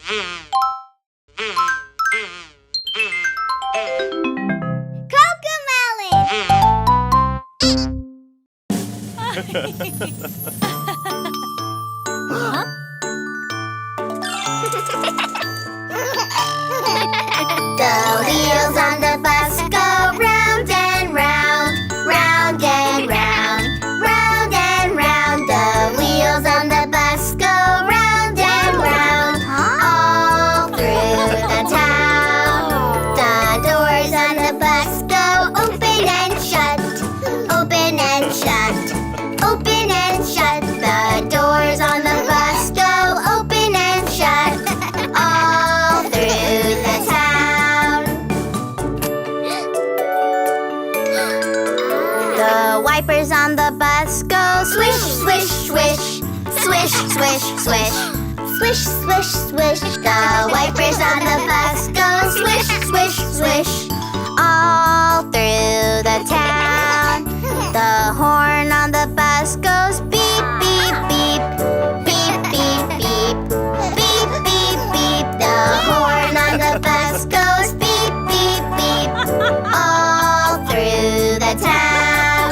The wheels on the bus go round and round, round and round, round and round. The wheels on the bus go round and round, all through the town. The doors on the bus go open and shut, open and shut, open and shut. The doors on the bus go open and shut, all through the town. The wipers on the bus go swish, swish, swish, swish, swish, swish, swish, swish, swish. The wipers on the bus go swish, swish, swish, all through the town. The horn on the bus goes beep, beep, beep, beep, beep, beep, beep, beep, beep. The horn on the bus goes beep, beep, beep, all through the town.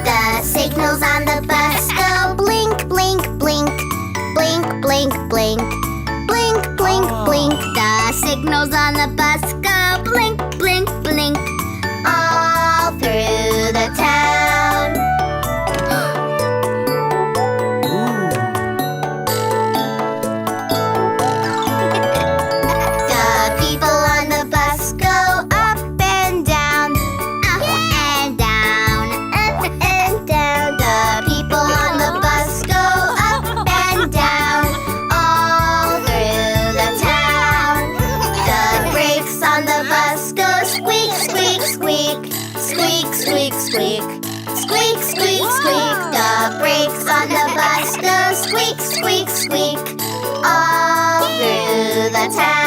The signals on the bus go blink, blink, blink, blink, blink, blink, blink, blink, blink. The signals on the bus go blink, blink, blink, all through the town. The people on the bus go up and down, up and down, up and down. The people on the bus go up and down, all through the town. The brakes on the bus go squeak, squeak, squeak, squeak, squeak, squeak, squeak, squeak, squeak. The brakes on the bus go squeak, squeak, squeak, all through the town.